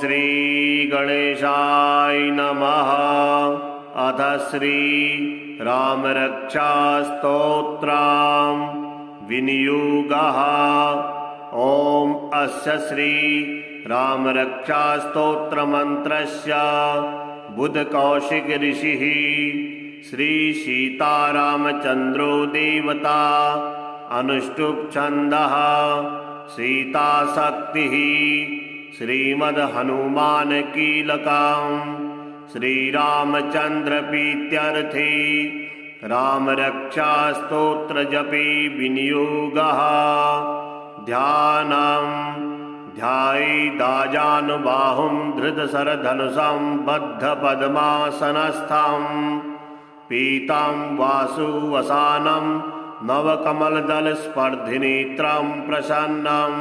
श्री गणेशाय नमः। अथ श्री रामरक्षास्तोत्रं विनियोगः। ओम अस्य श्री रामरक्षास्तोत्रमन्त्रस्य बुधकौशिक ऋषिः श्री सीतारामचन्द्रो देवता अनुष्टुप् छन्दः सीताशक्तिः श्रीमद्हनुमान कीलकम् श्रीरामचन्द्र प्रीत्यर्थे रामरक्षास्तोत्रजपे विनियोगः। ध्यानम् ध्यायेदाजानुबाहुं धृतशरधनुषं बद्धपद्मासनस्थं पीतं वासुवसानं नवकमलदलस्पर्धिनेत्रं प्रसन्नं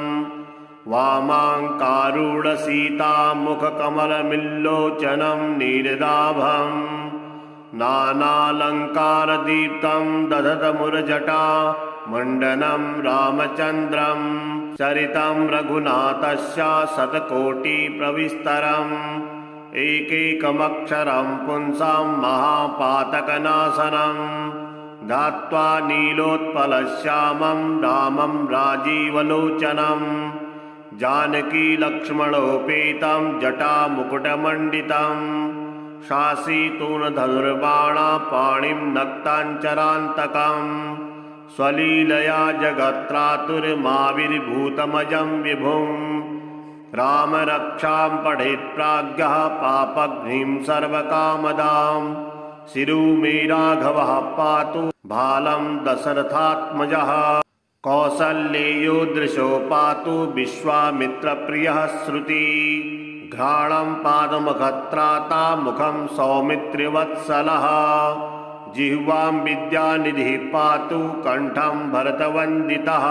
वामाङ्कारूढसीतामुखकमलमिल्लोचनं नीरदाभं नानालङ्कारदीप्तं दधतमुरजटा मण्डनं रामचन्द्रं चरितं रघुनाथस्य शतकोटिप्रविस्तरम् एकैकमक्षरं पुंसां महापातकनाशनं ध्यात्वा नीलोत्पलश्यामं रामं राजीवलोचनं जानकीलक्ष्मणोपेतं जटामुकुटमण्डितं शासितूणधनुर्बाणपाणिं नक्ताञ्चरान्तकं स्वलीलया जगत्त्रातुर्माविर्भूतमजं विभुं रामरक्षां पठेत् प्राज्ञः पापघ्निं सर्वकामदां शिरो मे राघवः पातु भालं दशरथात्मजः कौसल्येयो दृशो पातु विश्वामित्रप्रियः श्रुति घ्राणं पादमखत्राता मुखं सौमित्रिवत्सलः जिह्वां विद्यानिधिः पातु कंठं भरतवन्दितः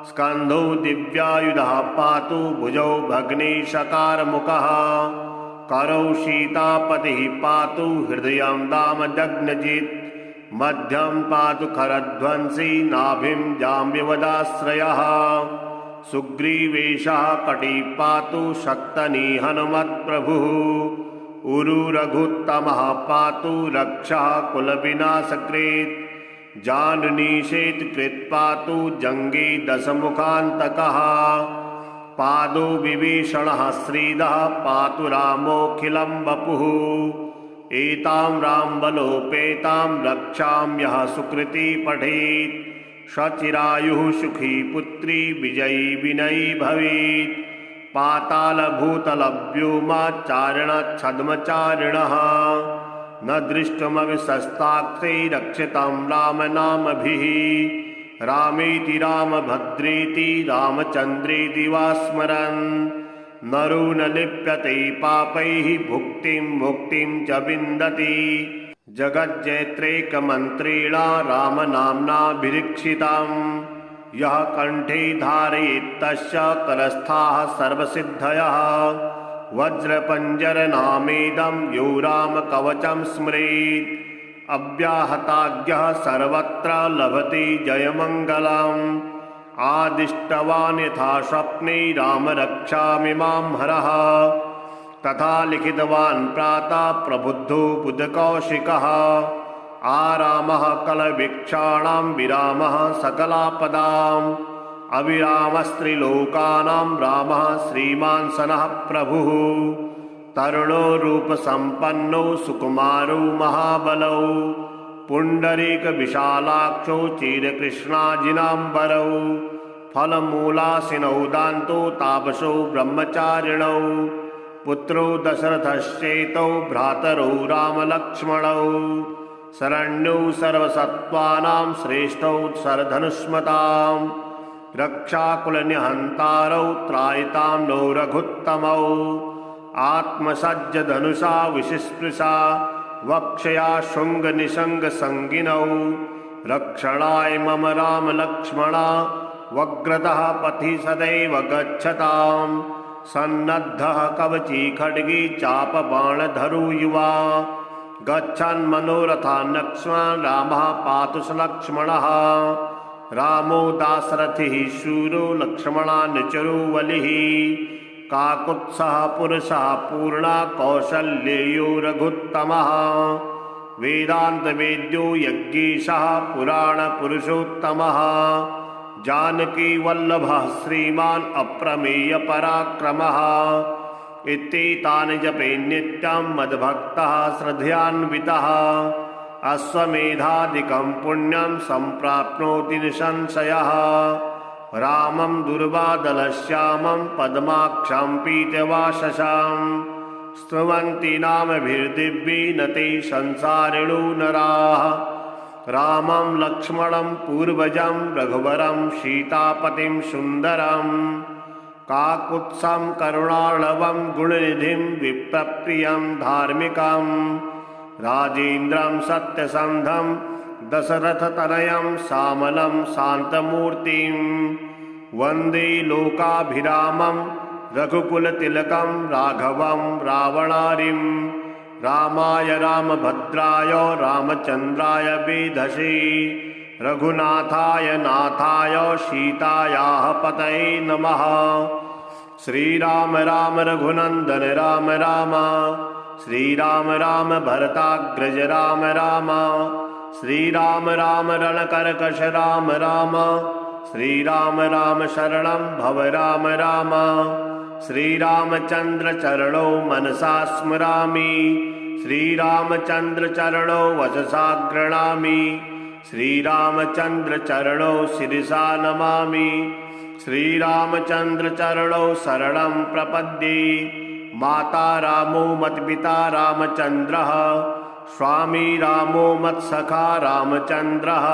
स्कन्धौ दिव्यायुधः पातु भुजौ भग्नेशकारमुखः करौ सीतापतिः पातु हृदयं दामजग्नजित् मध्यं पातु खरध्वंसी नाभिं जाम्बवदाश्रयः सुग्रीवेशः कटी पातु शक्तनी हनुमत्प्रभुः उरुरघुत्तमः पातु रक्षः कुलविनाशकृत् जानुनीशेत्कृत् पातु जङ्गे दशमुखान्तकः पादो विभीषणः श्रीदः पातु रामोऽखिलं वपुः एतां रामबलोपेतां रक्षां यः सुकृती पठेत् सचिरायुः सुखी पुत्री विजयी विनयी भवेत् पातालभूतलव्योमाचारिणच्छद्मचारिणः न दृष्टमविशस्ताक्षै रक्षितं रामनामभिः रामेति रामभद्रेति रामचन्द्रेति वा स्मरन् नरो न लिप्यते पापैः भुक्तिं मुक्तिं च विन्दति जगज्जैत्रैकमन्त्रेण रामनाम्नाभिरक्षितं यः कण्ठे धारयेत् तस्य करस्थाः सर्वसिद्धयः वज्रपञ्जरनामेदं यो रामकवचं स्मरेत् अव्याहताज्ञः सर्वत्र लभते जयमङ्गलम् आदिष्टवान् यथा स्वप्ने रामरक्षामिमां हरः तथा लिखितवान् प्रातः प्रबुद्धो बुधकौशिकः आरामः कलवीक्षाणां विरामः सकलापदाम् अविरामस्त्रिलोकानां रामः श्रीमान् सनः प्रभुः तरुणो रूपसम्पन्नो सुकुमारो महाबलौ पुण्डरीकविशालाक्षो चिरकृष्णाजिनाम्बरौ फलमूलासिनौ दान्तो तापसो ब्रह्मचारिणौ पुत्रो दशरथश्चेतौ भ्रातरौ रामलक्ष्मणौ शरण्यौ सर्वसत्त्वानां श्रेष्ठौ शरधनुष्मतां रक्षाकुलनिहन्तारौ त्रायितां नो रघुत्तमौ आत्मसज्जधनुषा विशिस्पृशा वक्षया शुङ्गनिशङ्गसङ्गिनौ रक्षणाय मम रामलक्ष्मणा वग्रतः पथि सदैव गच्छतां सन्नद्धः कवची खड्गी चापबाणधरो युवा गच्छन् मनोरथान्नक्ष्मान् रामः पातु स लक्ष्मणः रामो दाशरथिः शूरो लक्ष्मणानुचरो बलिः काकुत्सः पुरुषः पूर्णा कौसल्येयो रघुत्तमः वेदान्तवेद्यो यज्ञेशः पुराणपुरुषोत्तमः जानकी वल्लभः श्रीमान् अप्रमेयपराक्रमः इत्येतानि जपे नित्यं मद्भक्तः श्रद्धयान्वितः अश्वमेधादिकं पुण्यं सम्प्राप्नोति निसंशयः रामं दुर्वादलश्यामं पद्माक्षं पीतवाससां स्तुवन्ति नामभिर्दिव्यैः न ते संसारिणो नराः रामं लक्ष्मणं पूर्वजं रघुवरं सीतापतिं सुन्दरं काकुत्सं करुणार्णवं गुणनिधिं विप्रप्रियं धार्मिकं राजेन्द्रं सत्यसन्धं दशरथतनयं श्यामलं शान्तमूर्तिं वन्दे लोकाभिरामं रघुकुलतिलकं राघवं रावणारिं रामाय रामभद्राय रामचन्द्राय वेधसे रघुनाथाय नाथाय सीतायाः पतये नमः। श्रीराम राम रघुनन्दन राम राम श्रीराम राम भरताग्रज राम राम श्रीराम राम रणकर्कश राम राम श्रीराम राम शरणं भव राम राम श्रीरामचन्द्र चरणौ मनसा स्मरामि श्रीरामचन्द्र चरणौ वचसा गृह्णामि श्रीरामचन्द्र चरणौ शिरसा नमामि श्रीरामचन्द्र चरणौ शरणं प्रपद्ये माता रामो मत्पिता रामचन्द्रः स्वामी रामो मत्सखा रामचन्द्रः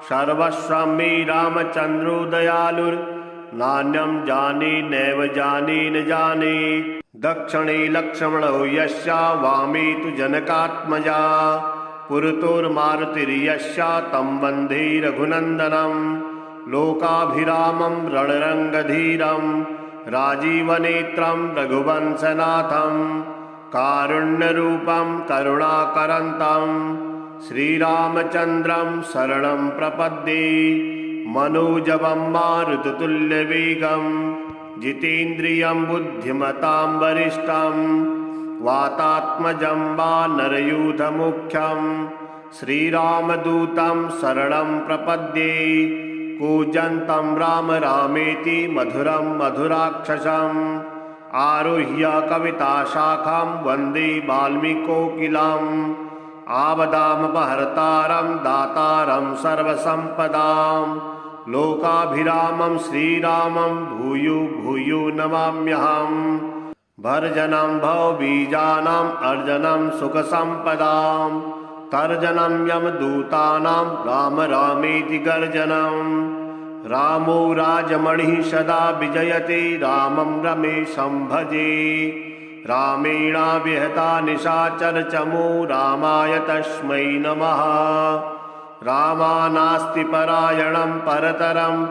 सर्वस्वं मे रामचन्द्रो दयालुर्नान्यं जाने नैव जाने न जाने दक्षिणे लक्ष्मणो यस्य वामे तु जनकात्मजा पुरतोर्मारुतिर्यस्य तं वन्दे रघुनन्दनं लोकाभिरामं रणरङ्गधीरं राजीवनेत्रं रघुवंशनाथं कारुण्यरूपं करुणाकरन्तं श्रीरामचन्द्रं शरणं प्रपद्ये मनोजवं मारुततुल्यवेगं जितेन्द्रियं बुद्धिमतां वरिष्ठं वातात्मजं वानरयूथमुख्यं श्रीरामदूतं शरणं प्रपद्ये कूजन्तं राम रामेति मधुरं मधुराक्षसम् आरुह्य कविताशाखां वन्दे वाल्मीकोकिलम् आवदामपहर्तारं दातारं सर्वसम्पदां लोकाभिरामं श्रीरामं भूयो भूयो नमाम्यहम् भर्जनं भवबीजानाम् अर्जनं सुखसम्पदां तर्जनं यमदूतानां राम रामेति गर्जनम् रामो राजमणिः सदा विजयते रामं रमेशं भजे रामेणाव्यहता निशाचरचमो रामाय तस्मै नमः रामानास्ति परायणं परतरं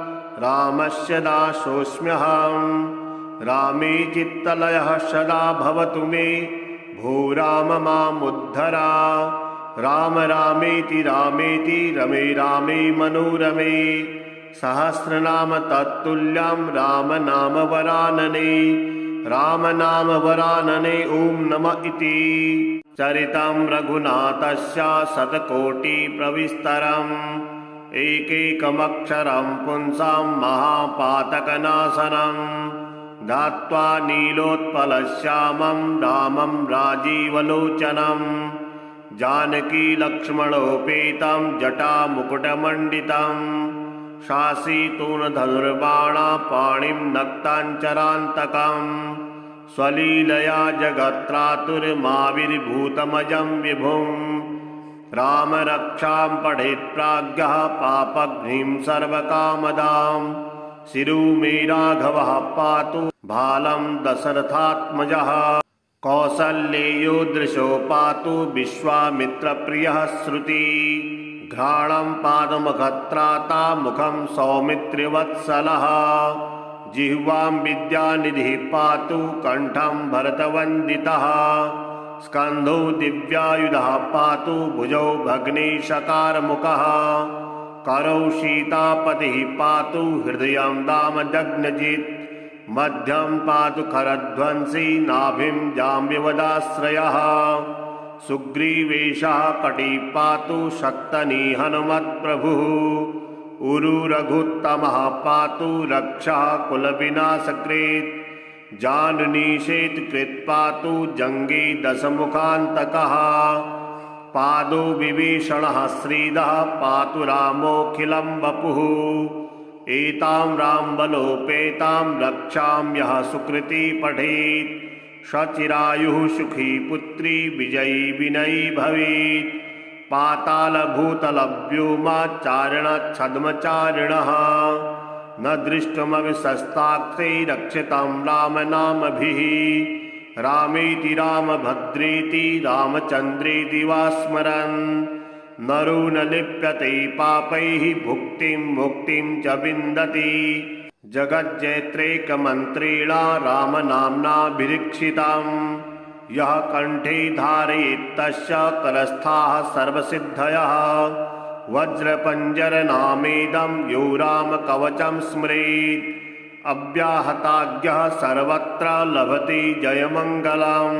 रामस्य दासोऽस्म्यहम् रामे चित्तलयः सदा भवतु मे भो राम मामुद्धर राम रामेति रमे रामे मनोरमे सहस्रनाम तत्तुल्यं राम नाम वरानने राम नाम वरानने ॐ नमः इति चरितं रघुनाथस्य शतकोटिप्रविस्तरम् एकैकमक्षरं पुंसां महापातकनाशनं धात्वा नीलोत्पलश्यामं रामं राजीवलोचनं जानकी लक्ष्मणोपेतं जटामुकुटमण्डितं शासितूणधनुर्बाणा पाणिं नक्ताञ्चरान्तकं स्वलीलया जगत्त्रातुर्माविर्भूतमजं विभुं राम रक्षां पठेत् प्राज्ञः पापघ्निं सर्वकामदां शिरो मे राघवः पातु भालं दशरथात्मजः कौसल्येयो दृशो पातु विश्वामित्रप्रियः श्रुति घ्राणं पादमखत्राता मुखं सौमित्रिवत्सलः जिह्वां विद्यानिधिः पातु कण्ठं भरतवन्दितः स्कन्धौ दिव्यायुधः पातु भुजौ भग्नेशकारमुखः करौ सीतापतिः पातु हृदयं दामजग्नजित् मध्यं पातु खरध्वंसी नाभिं जाम्बवदाश्रयः सुग्रीवेशः कटी पातु शक्तनी हनुमत्प्रभुः उरुरघुत्तमः पातु रक्षः कुलविनाशकृत् जानुनिषेधकृत् पातु जङ्गे दशमुखान्तकः पादो विभीषणः श्रीदः पातु रामोऽखिलं वपुः एतां रामबलोपेतां रक्षां यः सुकृती पठेत् सचिरायुः सुखी पुत्री विजयी विनयी भवेत् पातालभूतलव्योमाचारिणच्छद्मचारिणः न दृष्टमविशस्ताक्षै रक्षितं रामनामभिः रामेति रामभद्रेति रामचन्द्रेति वा स्मरन् नरो न लिप्यते पापैः भुक्तिं मुक्तिं च विन्दति जगज्जैत्रैकमन्त्रेण रामनाम्नाभिरक्षितं यः कण्ठे धारयेत् तस्य करस्थाः सर्वसिद्धयः वज्रपञ्जरनामेदं यो रामकवचं स्मरेत् अव्याहताज्ञः सर्वत्र लभते जयमङ्गलम्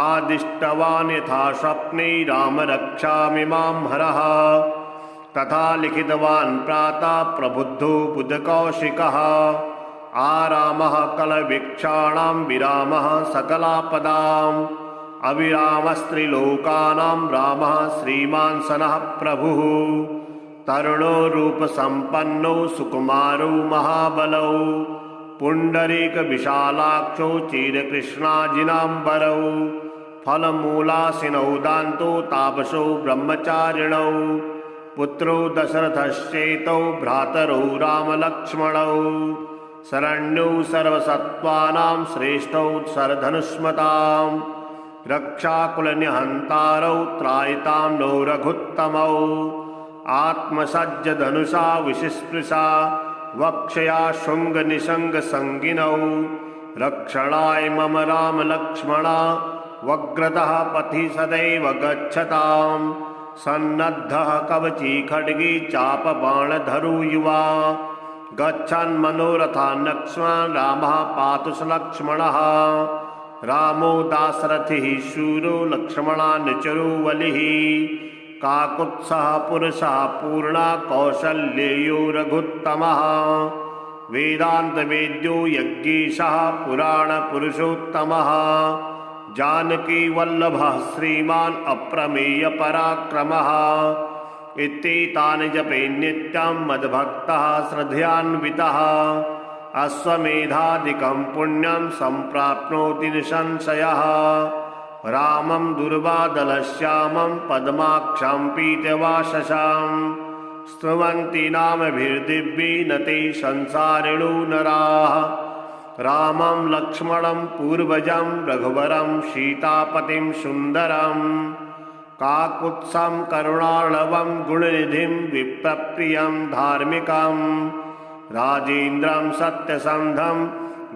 आदिष्टवान् यथा स्वप्ने रामरक्षामिमां हरः तथा लिखितवान् प्रातः प्रबुद्धो बुधकौशिकः आरामः कलवीक्षाणां विरामः सकलापदाम् अविरामस्त्रिलोकानां रामः श्रीमान् सनः प्रभुः तरुणो रूपसम्पन्नो सुकुमारो महाबलौ पुण्डरीकविशालाक्षो चिरकृष्णाजिनाम्बरौ फलमूलासिनौ दान्तो तापसो ब्रह्मचारिणौ पुत्रो दशरथश्चेतौ भ्रातरौ रामलक्ष्मणौ शरण्यौ सर्वसत्त्वानां श्रेष्ठौ शरधनुष्मताम् रक्षाकुलनिहन्तारौ त्रायितां नो रघुत्तमौ आत्मसज्जधनुषा विशिस्पृशा वक्षया शृङ्गनिषङ्गसङ्गिनौ रक्षणाय मम रामलक्ष्मणा वग्रतः पथि सदैव गच्छताम् सन्नद्धः कवची खड्गी चापबाणधरो युवा गच्छन् मनोरथान्नक्ष्मान् रामः पातु स लक्ष्मणः रामो दाशरथिः शूरो लक्ष्मणानुचरो बलिः काकुत्सः पुरुषः पूर्णा कौसल्येयो रघुत्तमः वेदान्तवेद्यो यज्ञेशः पुराणपुरुषोत्तमः जानकीवल्लभः श्रीमान् अप्रमेयपराक्रमः इत्येतानि जपे नित्यं मद्भक्तः श्रद्धयान्वितः अश्वमेधादिकं पुण्यं सम्प्राप्नोति निसंशयः रामं दुर्वादलश्यामं पद्माक्षं पीतवाससां स्तुवन्ति नामभिर्दिव्येन ते संसारिणो नराः रामं लक्ष्मणं पूर्वजं रघुवरं सीतापतिं सुन्दरं काकुत्सं करुणार्णवं गुणनिधिं विप्रप्रियं धार्मिकं राजेन्द्रं सत्यसन्धं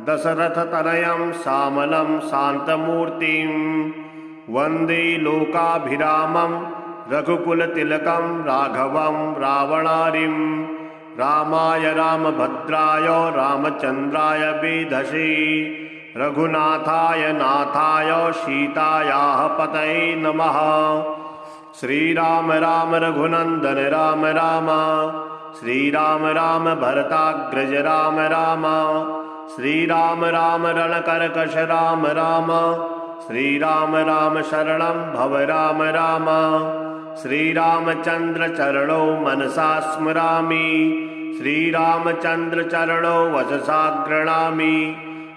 दशरथतनयं श्यामलं शान्तमूर्तिं वन्दे लोकाभिरामं रघुकुलतिलकं राघवं रावणारिं रामाय रामभद्राय रामचन्द्राय वेधसे रघुनाथाय नाथाय सीतायाः पतये नमः। श्रीराम राम रघुनन्दन राम राम श्रीराम राम भरताग्रज राम राम श्रीराम राम रणकर्कश राम राम श्रीराम राम शरणं भव राम राम श्रीरामचन्द्र चरणौ मनसा स्मरामि श्रीरामचन्द्र चरणौ वचसा गृह्णामि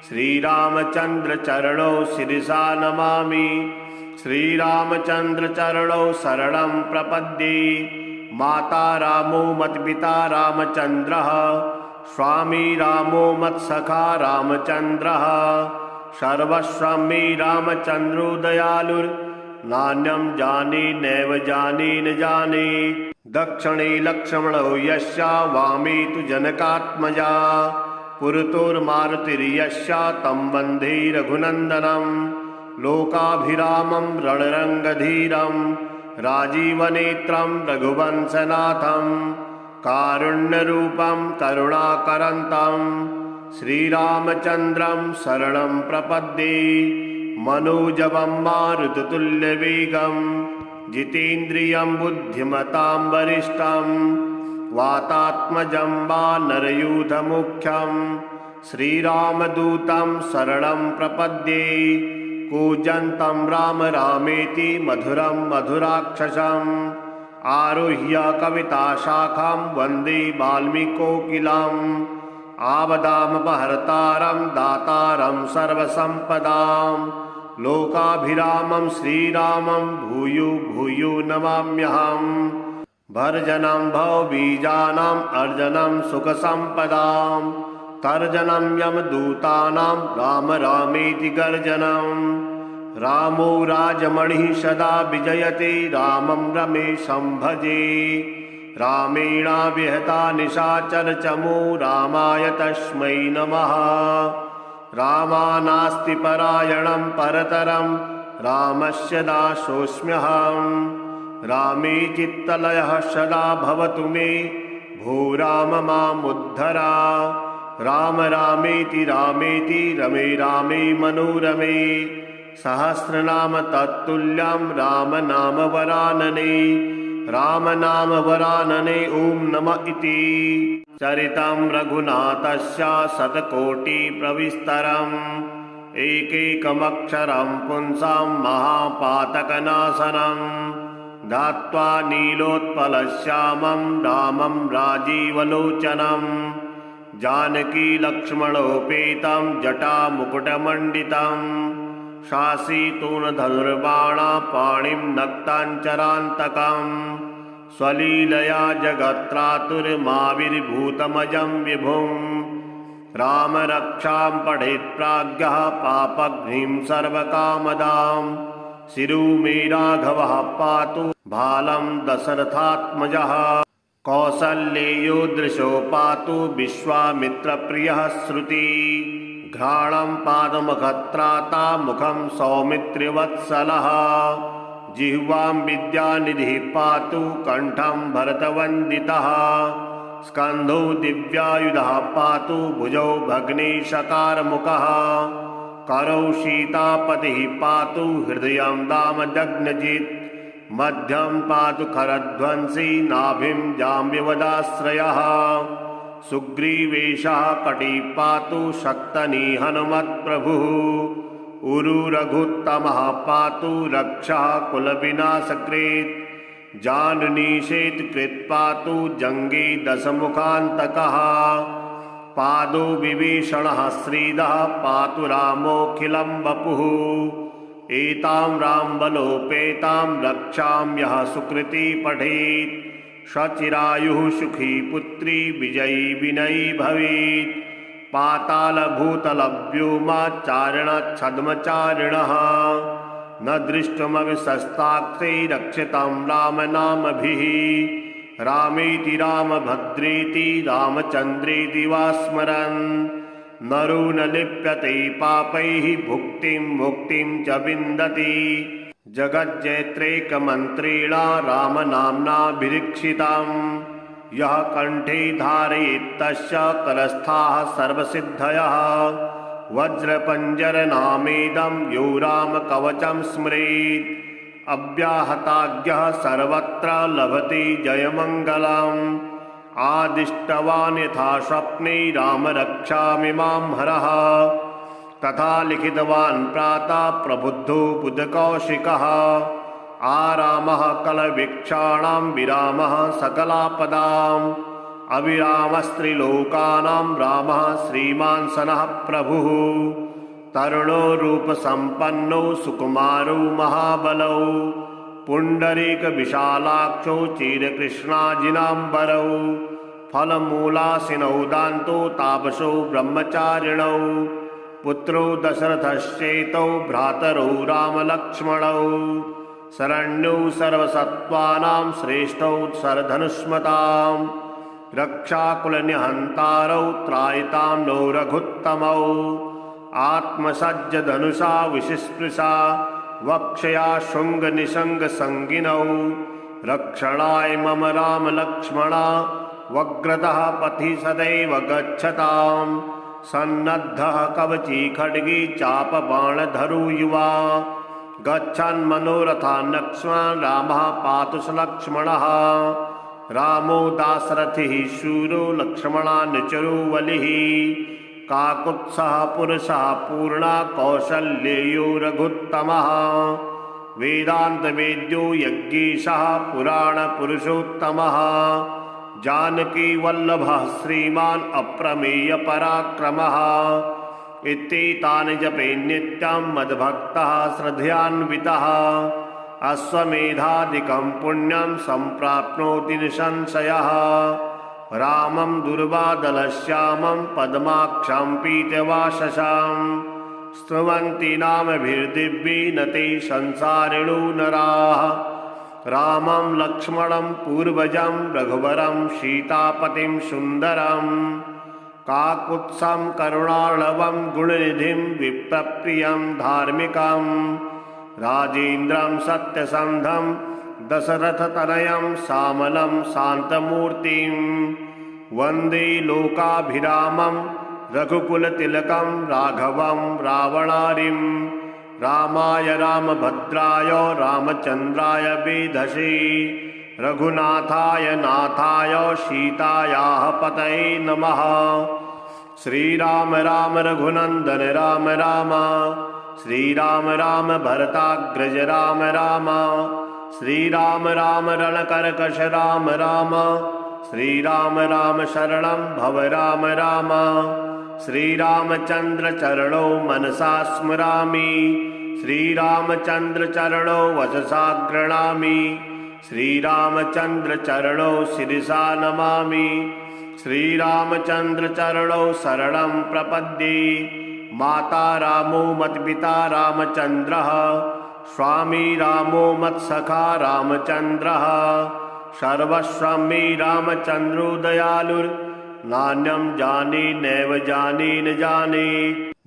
श्रीरामचन्द्र चरणौ शिरसा नमामि श्रीरामचन्द्र चरणौ शरणं प्रपद्ये माता रामो मत्पिता रामचन्द्रः स्वामी रामो मत्सखा रामचन्द्रः सर्वस्वं मे रामचन्द्रो दयालुर्नान्यं जाने नैव जाने न जाने दक्षिणे लक्ष्मणो यस्य वामे तु जनकात्मजा पुरतोर्मारुतिर्यस्य तं वन्दे रघुनन्दनं लोकाभिरामं रणरङ्गधीरं राजीवनेत्रं रघुवंशनाथं कारुण्यरूपं करुणाकरन्तं श्रीरामचन्द्रं शरणं प्रपद्ये मनोजवं मारुततुल्यवेगं जितेन्द्रियं बुद्धिमतां वरिष्ठं वातात्मजं वानरयूथमुख्यं श्रीरामदूतं शरणं प्रपद्ये कूजन्तं राम रामेति मधुरं मधुराक्षसम् आरुह्य कविताशाखां वन्दे वाल्मीकोकिलम् आवदामपहर्तारं दातारं सर्वसम्पदां लोकाभिरामं श्रीरामं भूयो भूयो नमाम्यहम् भर्जनं भवबीजानाम् अर्जनं सुखसम्पदां तर्जनं यमदूतानां राम रामेति गर्जनम् रामो राजमणिः सदा विजयते रामं रमेशं भजे रामेणाव्यहता निशाचरचमो रामाय तस्मै नमः रामानास्ति परायणं परतरं रामस्य दासोऽस्म्यहम् रामे चित्तलयः सदा भवतु मे भो राम मामुद्धर राम रामेति रमे रामे मनोरमे सहस्रनाम तत्तुल्यं राम नाम वरानने राम नाम वरानने ॐ नमः इति चरितं रघुनाथस्य शतकोटिप्रविस्तरम् एकैकमक्षरं पुंसां महापातकनाशनं धात्वा नीलोत्पलश्यामं रामं राजीवलोचनं जानकीलक्ष्मणोपेतं जटामुकुटमण्डितम् शासितूणधनुर्बाणा पाणिं नक्ताञ्चरान्तकं स्वलीलया जगत्त्रातुर्माविर्भूतमजं विभुं रामरक्षां पठेत् प्राज्ञः पापघ्निं सर्वकामदां शिरो मे राघवः पातु भालं दशरथात्मजः कौसल्येयो दृशो पातु विश्वामित्रप्रियः श्रुति घ्राणं पादमखत्राता मुखं सौमित्रिवत्सलः जिह्वां विद्यानिधिः पातु कण्ठं भरतवन्दितः स्कन्धौ दिव्यायुधः पातु भुजौ भग्नेशकारमुखः करौ सीतापतिः पातु हृदयं दामजग्नजित् मध्यं पातु खरध्वंसी नाभिं जाम्बवदाश्रयः सुग्रीवेशः कटी पातु शक्तनी हनुमत्प्रभुः उरुरघुत्तमः पातु रक्षः कुलविनाशकृत् जानुनीशेत्कृत् पातु जङ्गे दशमुखान्तकः पादो विभीषणः श्रीदः पातु रामोऽखिलं वपुः एतां रामबलोपेतां रक्षां यः सुकृती पठेत् सचिरायुः सुखी पुत्री विजयी विनयी भवेत् पातालभूतलव्योमाचारिणच्छद्मचारिणः न दृष्टमविशस्ताक्षै रक्षितं रामनामभिः रामेति रामभद्रेति रामचन्द्रेति वा स्मरन् नरो न लिप्यते पापैः भुक्तिं मुक्तिं च विन्दति जगज्जैत्रैकमन्त्रेण रामनाम्नाभिरक्षितं यः कण्ठे धारयेत् तस्य करस्थाः सर्वसिद्धयः वज्रपञ्जरनामेदं यो रामकवचं स्मरेत् अव्याहताज्ञः सर्वत्र लभते जयमङ्गलम् आदिष्टवान् यथा स्वप्ने रामरक्षामिमां हरः तथा लिखितवान् प्रातः प्रबुद्धो बुधकौशिकः आरामः कलवीक्षाणां विरामः सकलापदाम् अविरामस्त्रिलोकानां रामः श्रीमान् सनः प्रभुः तरुणो रूपसम्पन्नो सुकुमारो महाबलौ पुण्डरीकविशालाक्षो चिरकृष्णाजिनाम्बरौ फलमूलासिनौ दान्तो तापसो ब्रह्मचारिणौ पुत्रो दशरथश्चेतौ भ्रातरौ रामलक्ष्मणौ शरण्यौ सर्वसत्त्वानां श्रेष्ठौ शरधनुष्मतां रक्षाकुलनिहन्तारौ त्रायितां नो रघुत्तमौ आत्मसज्जधनुषा विशिस्पृशा वक्षया शृङ्गनिषङ्गसङ्गिनौ रक्षणाय मम रामलक्ष्मणा वग्रतः पथि सदैव गच्छताम् सन्नद्धः कवची खड्गी चापबाणधरो युवा गच्छन् मनोरथान् लक्ष्मणान् रामः पातु स लक्ष्मणः रामो दाशरथिः शूरो लक्ष्मणानुचरो बलिः काकुत्स्थः पुरुषः पूर्णा कौसल्येयो रघुत्तमः वेदान्तवेद्यो यज्ञेशः पुराणपुरुषोत्तमः जानकीवल्लभः श्रीमान् अप्रमेयपराक्रमः इत्येतानि जपे नित्यं मद्भक्तः श्रद्धयान्वितः अश्वमेधादिकं पुण्यं सम्प्राप्नोति निसंशयः रामं दुर्वादलश्यामं पद्माक्षं पीतवाससां स्तुवन्ति नामभिर्दिव्येन ते संसारिणो नराः रामं लक्ष्मणं पूर्वजं रघुवरं सीतापतिं सुन्दरं काकुत्स्थं करुणार्णवं गुणनिधिं विप्रप्रियं धार्मिकं राजेन्द्रं सत्यसन्धं दशरथतनयं श्यामलं शान्तमूर्तिं वन्दे लोकाभिरामं रघुकुलतिलकं राघवं रावणारिं रामाय रामभद्राय रामचन्द्राय वेधसे रघुनाथाय नाथाय सीतायाः पतये नमः। श्रीराम राम रघुनन्दन राम राम श्रीराम राम भरताग्रज राम राम श्रीराम राम रणकर्कश राम राम श्रीराम राम शरणं भव राम राम श्रीरामचन्द्र चरणौ मनसा स्मरामि श्रीरामचन्द्र चरणौ वचसा गृह्णामि श्रीरामचन्द्र चरणौ शिरसा नमामि श्रीरामचन्द्र चरणौ शरणं प्रपद्ये माता रामो मत्पिता रामचन्द्रः स्वामी रामो मत्सखा रामचन्द्रः सर्वस्वं मे रामचन्द्रो दयालुर्नान्यं जाने नैव जाने न जाने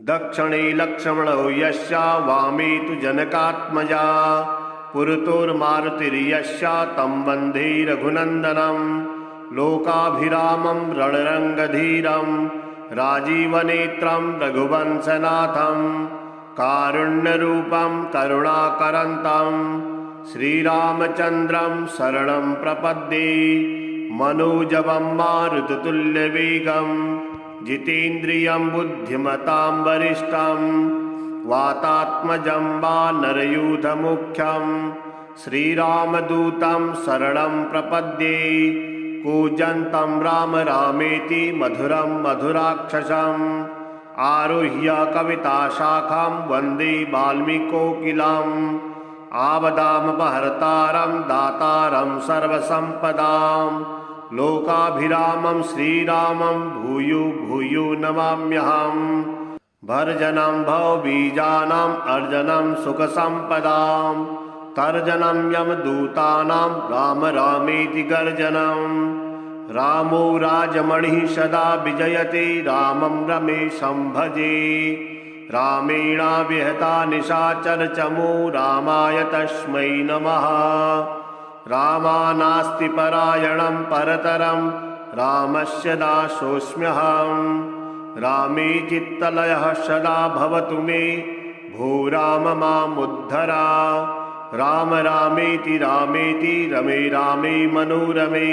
दक्षिणे लक्ष्मणो यस्य वामे तु जनकात्मजा पुरतोर्मारुतिर्यस्य तं वन्दे रघुनन्दनं लोकाभिरामं रणरङ्गधीरं राजीवनेत्रं रघुवंशनाथं कारुण्यरूपं करुणाकरन्तं श्रीरामचन्द्रं शरणं प्रपद्ये मनोजवं मारुततुल्यवेगं जितेन्द्रियं बुद्धिमतां वरिष्ठं वातात्मजं वानरयूथमुख्यं श्रीरामदूतं शरणं प्रपद्ये कूजन्तं राम रामेति मधुरं मधुराक्षसम् आरुह्य कविताशाखां वन्दे वाल्मीकोकिलम् आवदामपहर्तारं दातारं सर्वसम्पदां लोकाभिरामं श्रीरामं भूयो भूयो नमाम्यहम् भर्जनं भवबीजानाम् अर्जनं सुखसम्पदां तर्जनं यमदूतानां राम रामेति गर्जनम् रामो राजमणिः सदा विजयते रामं रमेशं भजे रामेणाव्यहता निशाचरचमो रामाय तस्मै नमः रामानास्ति परायणं परतरं रामस्य दासोऽस्म्यहम् रामे चित्तलयः सदा भवतु मे भो राम मामुद्धर राम रामेति रमे रामे मनोरमे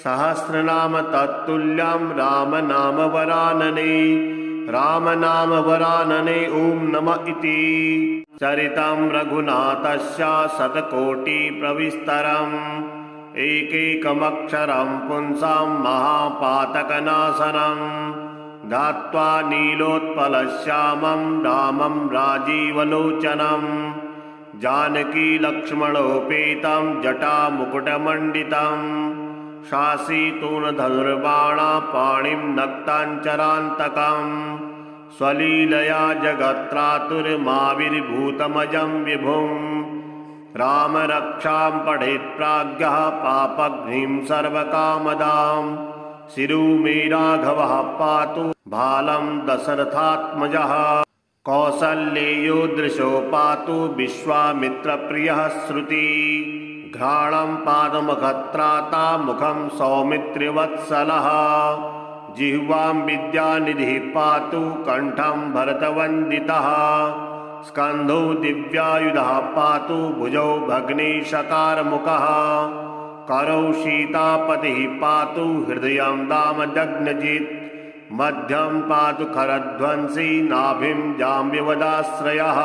सहस्रनाम तत्तुल्यं राम नाम वरानने राम नाम वरानने ॐ नमः इति चरितं रघुनाथस्य शतकोटिप्रविस्तरम् एकैकमक्षरं पुंसां महापातकनाशनं धात्वा नीलोत्पलश्यामं रामं राजीवलोचनं जानकीलक्ष्मणोपेतं जटामुकुटमण्डितं शासितूणधनुर्बाणा पाणिं नक्ताञ्चरान्तकं स्वलीलया जगत्त्रातुर्माविर्भूतमजं विभुं रामरक्षां पठेत् प्राज्ञः पापघ्निं सर्वकामदां शिरो मे राघवः पातु भालं दशरथात्मजः कौसल्येयो दृशो पातु विश्वामित्रप्रियः श्रुति घ्राणं पादमुखत्राता मुखं सौमित्रिवत्सलः जिह्वां विद्यानिधिः पातु कण्ठं भरतवन्दितः स्कन्धौ दिव्यायुधः पातु भुजौ भग्निशकारमुखः करौ सीतापतिः पातु हृदयं दामदग्नजित् मध्यं पातु खरध्वंसी नाभिं जाम्बवदाश्रयः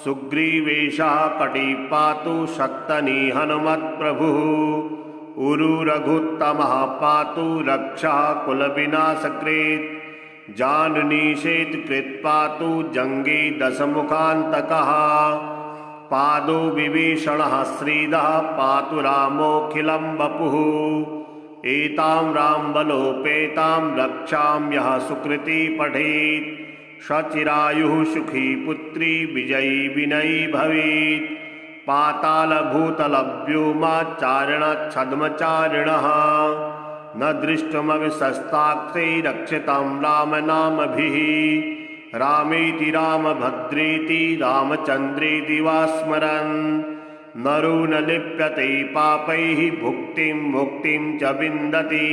सुग्रीवेशः कटी पातु शक्तनी हनुमत्प्रभुः उरु रघुत्तमः पातु रक्षः कुलविनाशकृत् जानुनिषेधकृत् पातु जङ्गे दशमुखान्तकः पादो विभीषणः श्रीदः पातु रामोऽखिलं वपुः एतां रामबलोपेतां रक्षां यः सुकृती पठेत् सचिरायुः सुखी पुत्री विजयी विनयी भवेत् पातालभूतलव्योमाचारिणच्छद्मचारिणः न दृष्टमविशस्ताक्षै रक्षितं रामनामभिः रामेति रामभद्रेति रामचन्द्रेति वा स्मरन् नरो न लिप्यते पापैः भुक्तिं मुक्तिं च विन्दति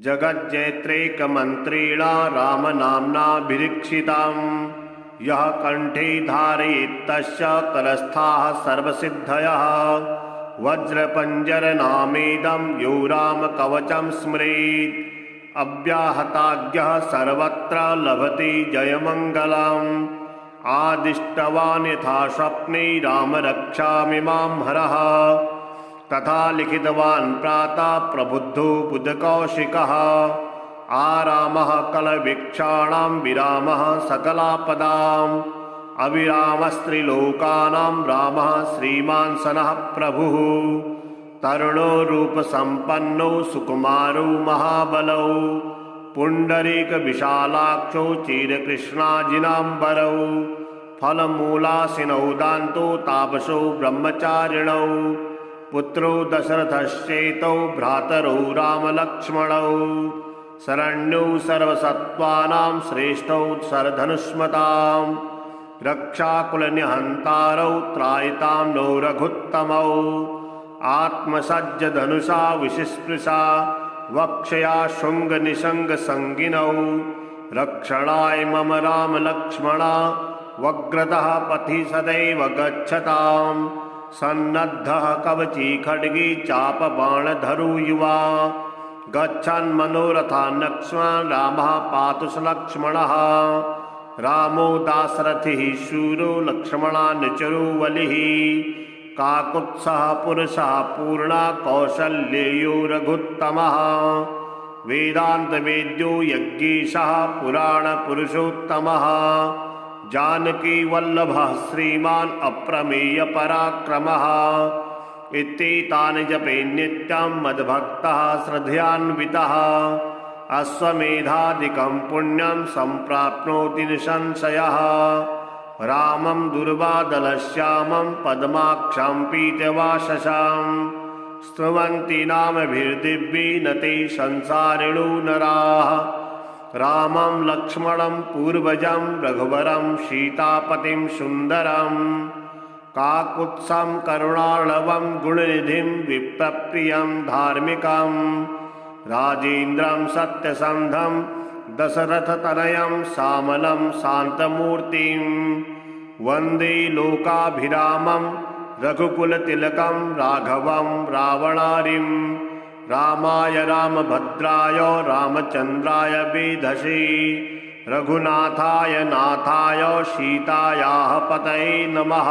जगज्जैत्रैकमन्त्रेण रामनाम्नाभिरक्षितं यः कण्ठे धारयेत् तस्य करस्थाः सर्वसिद्धयः वज्रपञ्जरनामेदं यो रामकवचं स्मरेत् अव्याहताज्ञः सर्वत्र लभते जयमङ्गलम् आदिष्टवान् यथा स्वप्ने रामरक्षामिमां हरः तथा लिखितवान् प्रातः प्रबुद्धो बुधकौशिकः आरामः कलवीक्षाणां विरामः सकलापदाम् अविरामस्त्रिलोकानां रामः श्रीमान् सनः प्रभुः तरुणो रूपसम्पन्नो सुकुमारो महाबलौ पुण्डरीकविशालाक्षो चिरकृष्णाजिनाम्बरौ फलमूलासिनौ दान्तो तापसो ब्रह्मचारिणौ पुत्रो दशरथश्चेतौ भ्रातरौ रामलक्ष्मणौ शरण्यौ सर्वसत्त्वानां श्रेष्ठौ शरधनुष्मतां रक्षाकुलनिहन्तारौ त्रायितां नो रघुत्तमौ आत्मसज्जधनुषा विशिस्पृशा वक्षया शृङ्गनिषङ्गसङ्गिनौ रक्षणाय मम रामलक्ष्मणा वग्रतः पथि सदैव गच्छतां सन्नद्धः कवची खड्गी चापबाणधरो युवा गच्छन् मनोरथान्नक्ष्मान् रामः पातु स लक्ष्मणः रामो दाशरथिः शूरो लक्ष्मणानुचरो बलिः काकुत्सः पुरुषः पूर्णा कौसल्येयो रघुत्तमः वेदान्तवेद्यो यज्ञेशः पुराणपुरुषोत्तमः जानकीवल्लभः श्रीमान् अप्रमेयपराक्रमः इत्येतानि जपे नित्यं मद्भक्तः श्रद्धयान्वितः अश्वमेधादिकं पुण्यं सम्प्राप्नोति निसंशयः रामं दुर्वादलश्यामं पद्माक्षं पीतवाससां स्तुवन्ति नामभिर्दिव्येन ते संसारिणो नराः रामं लक्ष्मणं पूर्वजं रघुवरं सीतापतिं सुन्दरं काकुत्सं करुणार्णवं गुणनिधिं विप्रप्रियं धार्मिकं राजेन्द्रं सत्यसन्धं दशरथतनयं श्यामलं शान्तमूर्तिं वन्दे लोकाभिरामं रघुकुलतिलकं राघवं रावणारिं रामाय रामभद्राय रामचन्द्राय वेधसे रघुनाथाय नाथाय सीतायाः पतये नमः।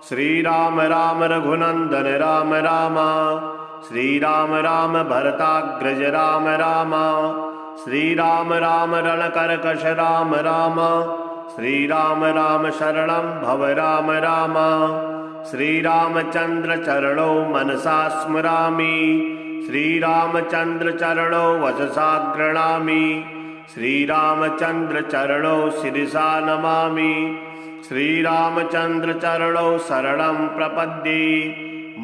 श्रीराम राम रघुनन्दन राम राम श्रीराम राम भरताग्रज राम राम श्रीराम राम रणकर्कश राम राम श्रीराम राम शरणं भव राम राम श्रीरामचन्द्र चरणौ मनसा स्मरामि श्रीरामचन्द्र चरणौ वचसा गृह्णामि श्रीरामचन्द्र चरणौ शिरसा नमामि श्रीरामचन्द्र चरणौ शरणं प्रपद्ये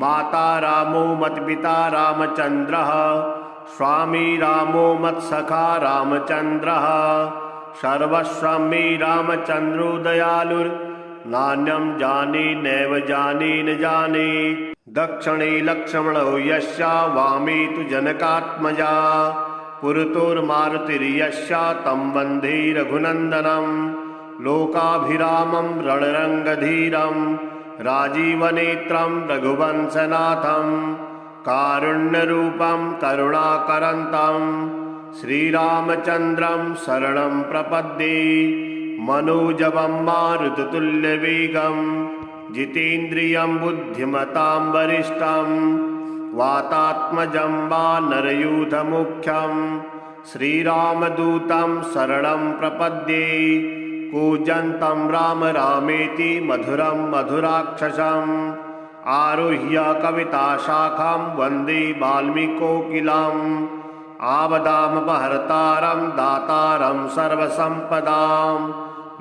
माता रामो मत्पिता रामचन्द्रः स्वामी रामो मत्सखा रामचन्द्रः सर्वस्वं मे रामचन्द्रो दयालुर्नान्यं जाने नैव जाने न जाने दक्षिणे लक्ष्मणो यस्य वामे तु जनकात्मजा पुरतोर्मारुतिर्यस्य तं वन्दे रघुनन्दनं लोकाभिरामं रणरङ्गधीरं राजीवनेत्रं रघुवंशनाथं कारुण्यरूपं करुणाकरन्तं श्रीरामचन्द्रं शरणं प्रपद्ये मनोजवं मारुततुल्यवेगं जितेन्द्रियं बुद्धिमतां वरिष्ठं वातात्मजं वानरयूथमुख्यं श्रीरामदूतं शरणं प्रपद्ये कूजन्तं राम रामेति मधुरं मधुराक्षसम् आरुह्य कविताशाखां वन्दे वाल्मीकोकिलम् आवदामपहर्तारं दातारं सर्वसम्पदां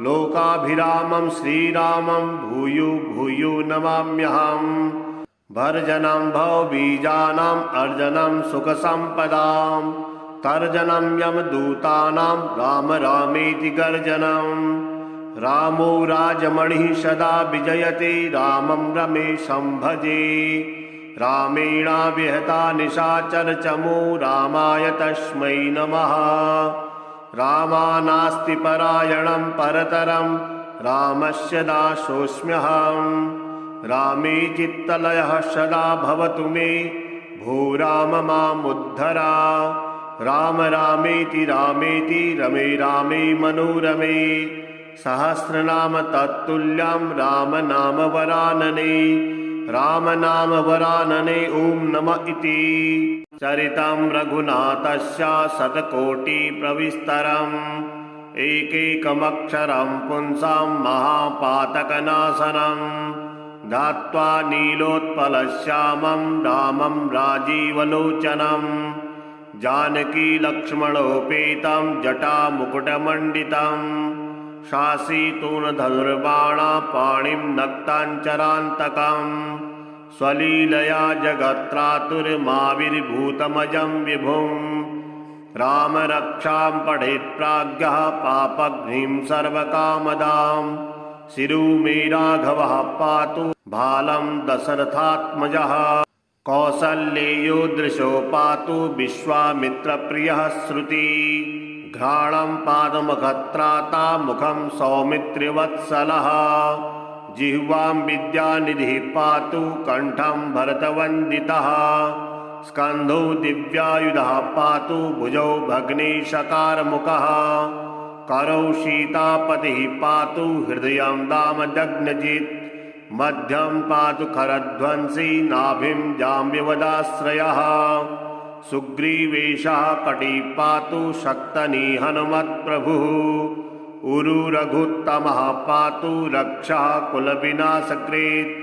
लोकाभिरामं श्रीरामं भूयो भूयो नमाम्यहम् भर्जनं भवबीजानाम् अर्जनं सुखसम्पदां तर्जनं यमदूतानां राम रामेति गर्जनम् रामो राजमणिः सदा विजयते रामं रमेशं भजे रामेणाव्यहता निशाचरचमो रामाय तस्मै नमः रामानास्ति परायणं परतरं रामस्य दासोऽस्म्यहम् रामे चित्तलयः सदा भवतु मे भो राम मामुद्धर राम रामेति रमे रामे मनोरमे सहस्रनाम तत्तुल्यं राम नाम वरानने राम नाम वरानने ॐ नमः इति चरितं रघुनाथस्य शतकोटिप्रविस्तरम् एकैकमक्षरं पुंसां महापातकनाशनं धात्वा नीलोत्पलश्यामं रामं राजीवलोचनं जानकीलक्ष्मणोपेतं जटामुकुटमण्डितं शासितूणधनुर्बाणापाणिं नक्ताञ्चरान्तकं स्वलीलया जगत्त्रातुर्माविर्भूतमजं विभुं राम रक्षां पठेत् प्राज्ञः पापघ्निं सर्वकामदां शिरो मे राघवः पातु भालं दशरथात्मजः कौसल्येयो दृशो पातु विश्वामित्रप्रियः श्रुति घ्राणं पादमखत्राता मुखं सौमित्रिवत्सलः जिह्वां विद्यानिधिः पातु कण्ठं भरतवन्दितः स्कन्धौ दिव्यायुधः पातु भुजौ भग्नेशकारमुखः करौ सीतापतिः पातु हृदयं दामजग्नजित् मध्यं पातु खरध्वंसी नाभिं जाम्बवदाश्रयः सुग्रीवेशः कटी पातु शक्तनी हनुमत्प्रभुः उरुरघुत्तमः पातु रक्षः कुलविनाशकृत्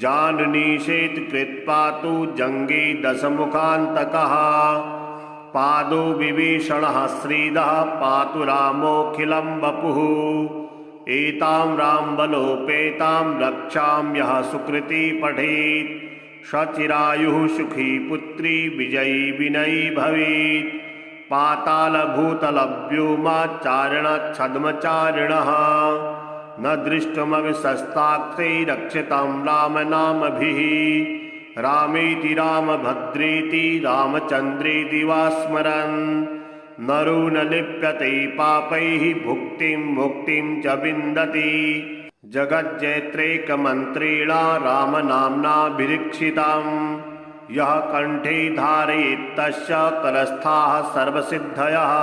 जानुनीशेत्कृत् पातु जङ्गे दशमुखान्तकः पादो विभीषणः श्रीदः पातु रामोऽखिलं वपुः एतां रामबलोपेतां रक्षां यः सुकृती पठेत् सचिरायुः सुखी पुत्री विजयी विनयी भवेत् पातालभूतलव्योमाचारिणच्छद्मचारिणः न दृष्टमविशस्ताक्षै रक्षितं रामनामभिः रामेति रामभद्रेति रामचन्द्रेति वा स्मरन् नरो न लिप्यते पापैः भुक्तिं मुक्तिं च विन्दति जगज्जैत्रैकमन्त्रेण रामनाम्नाभिरक्षितं यः कण्ठे धारयेत् तस्य करस्थाः सर्वसिद्धयः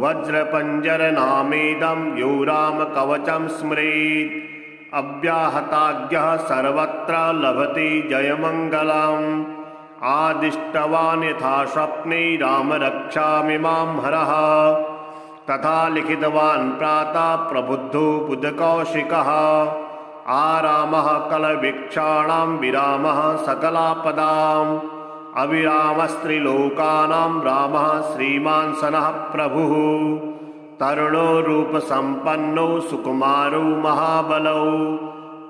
वज्रपञ्जरनामेदं यो रामकवचं स्मरेत् अव्याहताज्ञः सर्वत्र लभते जयमङ्गलम् आदिष्टवान् यथा स्वप्ने राम रक्षामि मां हरः तथा लिखितवान् प्रातः प्रबुद्धो बुधकौशिकः आरामः कलवीक्षाणां विरामः सकलापदाम् अविरामस्त्रिलोकानां रामः श्रीमान् सनः प्रभुः तरुणो रूपसम्पन्नो सुकुमारो महाबलौ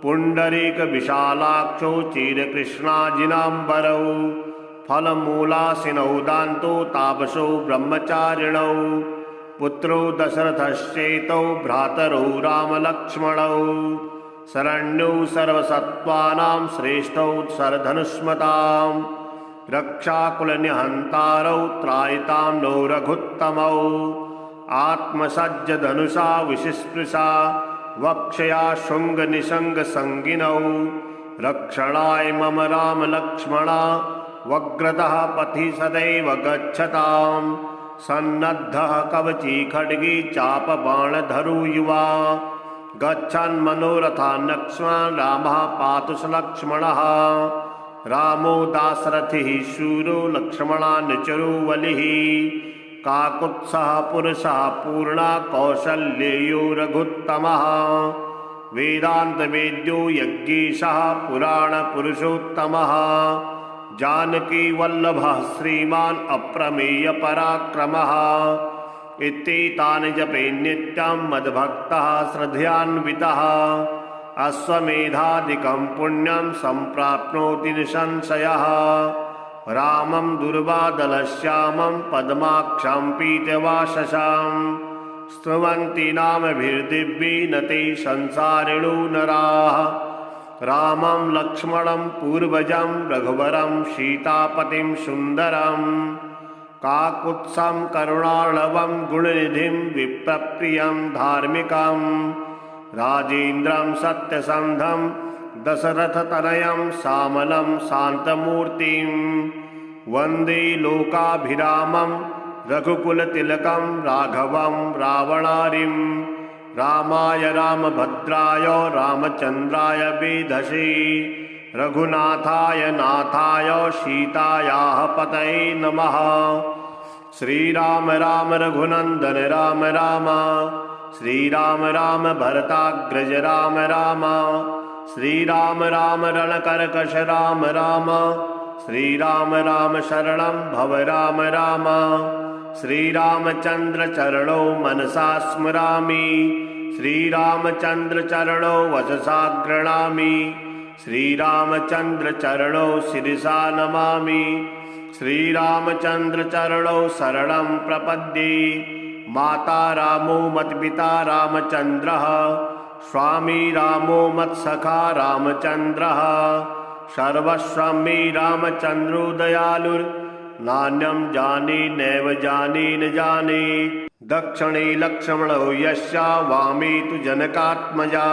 पुण्डरीकविशालाक्षो चिरकृष्णाजिनाम्बरौ फलमूलासिनौ दान्तो तापसो ब्रह्मचारिणौ पुत्रो दशरथश्चेतौ भ्रातरौ रामलक्ष्मणौ शरण्यौ सर्वसत्त्वानां श्रेष्ठौ शरधनुष्मताम् रक्षाकुलनिहन्तारौ त्रायितां नो रघुत्तमौ आत्मसज्जधनुषा विशिस्पृशा वक्षया शृङ्गनिषङ्गसङ्गिनौ रक्षणाय मम राम लक्ष्मणा वग्रतः पथि सदैव गच्छताम् सन्नद्धः कवची खड्गी चापबाणधरो युवा गच्छन् मनोरथान् लक्ष्मणान् रामः पातु स लक्ष्मणः रामो दाशरथिः शूरो लक्ष्मणानुचरो बलिः काकुत्स्थः पुरुषः पूर्णा कौसल्येयो रघुत्तमः वेदान्तवेद्यो यज्ञेशः पुराणपुरुषोत्तमः जानकीवल्लभः श्रीमान् अप्रमेयपराक्रमः इत्येतानि जपे नित्यं मद्भक्तः श्रद्धयान्वितः अश्वमेधादिकं पुण्यं सम्प्राप्नोति निसंशयः रामं दुर्वादलश्यामं पद्माक्षं पीतवाससां स्तुवन्ति नामभिर्दिव्येन ते संसारिणो नराः रामं लक्ष्मणं पूर्वजं रघुवरं सीतापतिं सुन्दरं काकुत्स्थं करुणार्णवं गुणनिधिं विप्रप्रियं धार्मिकं राजेन्द्रं सत्यसन्धं दशरथतनयं श्यामलं शान्तमूर्तिं वन्दे लोकाभिरामं रघुकुलतिलकं राघवं रावणारिं रामाय रामभद्राय रामचन्द्राय वेधसे रघुनाथाय नाथाय सीतायाः पतये नमः श्रीराम राम रघुनन्दन राम राम श्रीराम राम भरताग्रज राम राम श्रीराम राम रणकर्कश राम राम श्रीराम राम शरणं भव राम राम श्रीरामचन्द्र चरणौ मनसा स्मरामि श्रीरामचन्द्र चरणौ वचसा गृह्णामि श्रीरामचन्द्र चरणौ शिरसा नमामि श्रीरामचन्द्र चरणौ शरणं प्रपद्ये माता रामो मत्पिता रामचन्द्रः स्वामी रामो मत्सखा रामचन्द्रः सर्वस्वं मे रामचन्द्रो दयालुर्नान्यं जाने नैव जाने न जाने दक्षिणे लक्ष्मणो यस्य वामे तु जनकात्मजा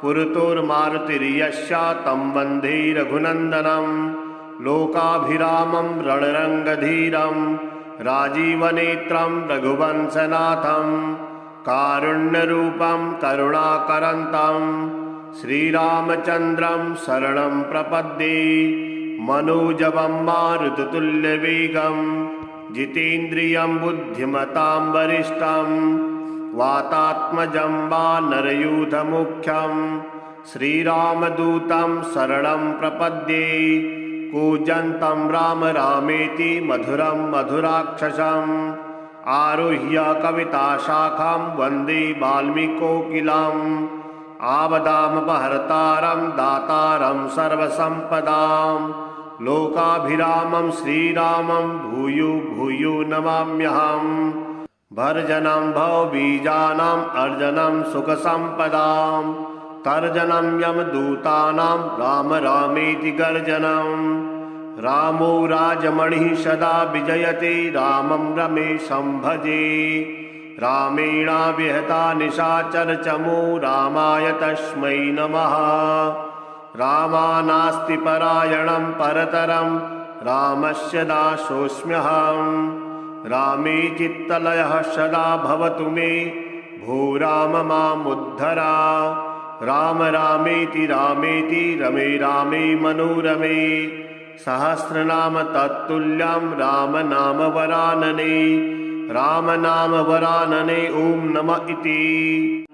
पुरतोर्मारुतिर्यस्य तं वन्दे रघुनन्दनं लोकाभिरामं रणरङ्गधीरं राजीवनेत्रं रघुवंशनाथं कारुण्यरूपं करुणाकरन्तं श्रीरामचन्द्रं शरणं प्रपद्ये मनोजवं मारुततुल्यवेगं जितेन्द्रियं बुद्धिमतां वरिष्ठं वातात्मजं वानरयूथमुख्यं श्रीरामदूतं शरणं प्रपद्ये कूजन्तं राम रामेति मधुरं मधुराक्षसम् आरुह्य कविताशाखां वन्दे वाल्मीकोकिलम् आवदामपहर्तारं दातारं सर्वसम्पदां लोकाभिरामं श्रीरामं भूयो भूयो नमाम्यहम् भर्जनं भवबीजानाम् अर्जनं सुखसम्पदां तर्जनं यमदूतानां राम रामेति गर्जनम् रामो राजमणिः सदा विजयते रामं रमेशं भजे रामेणाव्यहता निशाचरचमो रामाय तस्मै नमः रामानास्ति परायणं परतरं रामस्य दासोऽस्म्यहम् रामे चित्तलयः सदा भवतु मे भो राम मामुद्धर राम रामेति रामेति रमे रामे मनोरमे सहस्रनाम तत्तुल्यं राम नाम वरानने राम नाम वरानने ॐ नमः इति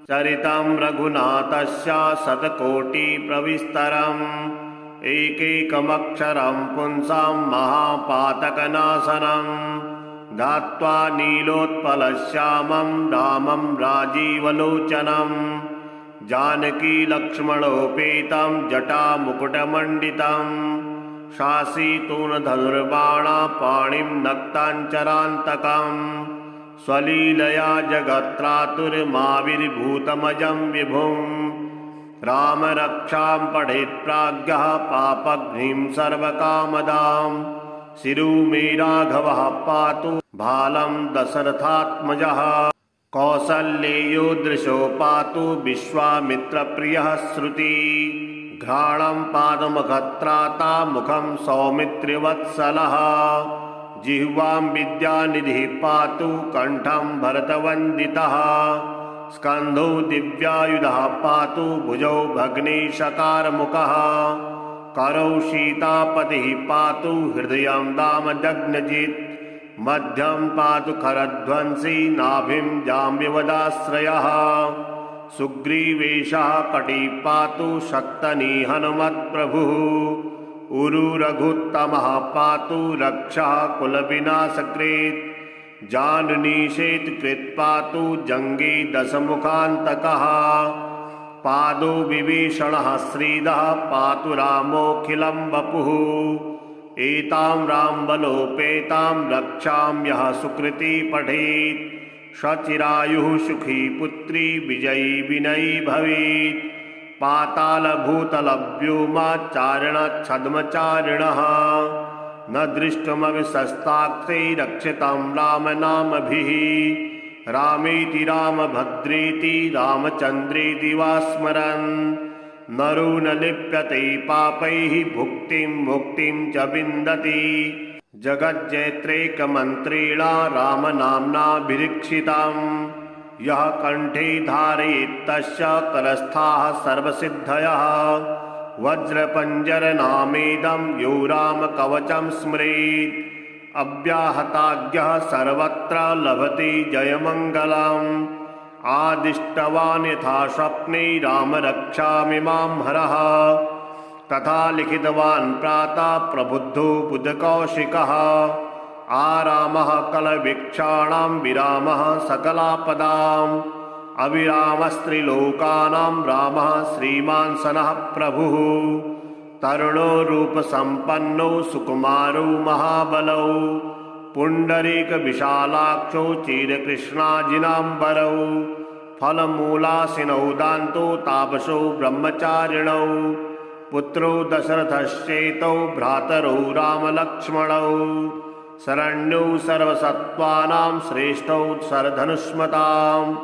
चरितं रघुनाथस्य शतकोटिप्रविस्तरम् एकैकमक्षरं पुंसां महापातकनाशनं धात्वा नीलोत्पलश्यामं रामं राजीवलोचनं जानकीलक्ष्मणोपेतं जटामुकुटमण्डितं शासितूणधनुर्बाणा पाणिं नक्ताञ्चरान्तकं स्वलीलया जगत्त्रातुर्माविर्भूतमजं विभुं रामरक्षां पठेत् प्राज्ञः पापघ्निं सर्वकामदां शिरो मे राघवः पातु भालं दशरथात्मजः कौसल्येयो दृशो पातु विश्वामित्रप्रियः श्रुति घ्राणं पादमखत्राता मुखं सौमित्रिवत्सलः जिह्वां विद्यानिधिः पातु कण्ठं भरतवन्दितः स्कन्धौ दिव्यायुधः पातु भुजौ भग्नेशकारमुखः करौ सीतापतिः पातु हृदयं दामजग्नजित् मध्यं पातु खरध्वंसी नाभिं जाम्बवदाश्रयः सुग्रीवेशः कटी पातु शक्तनी हनुमत्प्रभुः उरु रघुत्तमः पातु रक्षः कुलविनाशकृत् जानुनीशेत्कृत् पातु जङ्गे दशमुखान्तकः पादो विभीषणः श्रीदः पातु रामोऽखिलं वपुः एतां रामबलोपेतां रक्षां यः सुकृती पठेत् सचिरायुः सुखी पुत्री विजयी विनयी भवेत् पातालभूतलव्योमाचारिणच्छद्मचारिणः न दृष्टमपि शस्त्रास्त्रै रक्षितं रामनामभिः रामेति रामभद्रेति रामचन्द्रेति वा स्मरन् नरो न लिप्यते पापैः भुक्तिं मुक्तिं च विन्दति जगज्जैत्रैकमन्त्रेण रामनाम्नाभिरक्षितं यः कण्ठे धारयेत् तस्य करस्थाः सर्वसिद्धयः वज्रपञ्जरनामेदं यो रामकवचं स्मरेत् अव्याहताज्ञः सर्वत्र लभते जयमङ्गलम् आदिष्टवान् यथा स्वप्ने राम रक्षामि मां हरः तथा लिखितवान् प्रातः प्रबुद्धो बुधकौशिकः आरामः कलवीक्षाणां विरामः सकलापदाम् अविरामस्त्रिलोकानां रामः श्रीमान् सनः प्रभुः तरुणो रूपसम्पन्नो सुकुमारो महाबलौ पुण्डरीकविशालाक्षो चिरकृष्णाजिनाम्बरौ फलमूलासिनौ दान्तो तापसो ब्रह्मचारिणौ पुत्रो दशरथश्चेतौ भ्रातरौ रामलक्ष्मणौ शरण्यौ सर्वसत्त्वानां श्रेष्ठौ शरधनुष्मताम्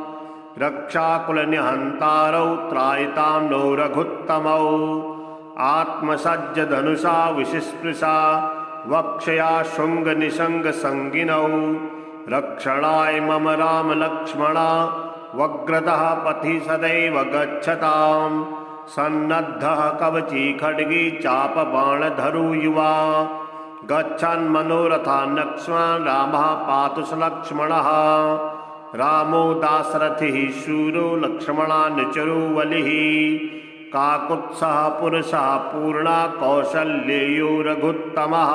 रक्षाकुलनिहन्तारौ त्रायितां नो रघुत्तमौ आत्मसज्जधनुषा विशिस्पृशा वक्षया शुङ्गनिशङ्गसङ्गिनौ रक्षणाय मम रामलक्ष्मणा वग्रतः पथि सदैव गच्छताम् सन्नद्धः कवची खड्गी चापबाणधरो युवा गच्छन् मनोरथान् लक्ष्मण रामः पातु स लक्ष्मणः रामो दाशरथिः शूरो लक्ष्मणानुचरो बलिः काकुत्सः पुरुषः पूर्णा कौसल्येयो रघुत्तमः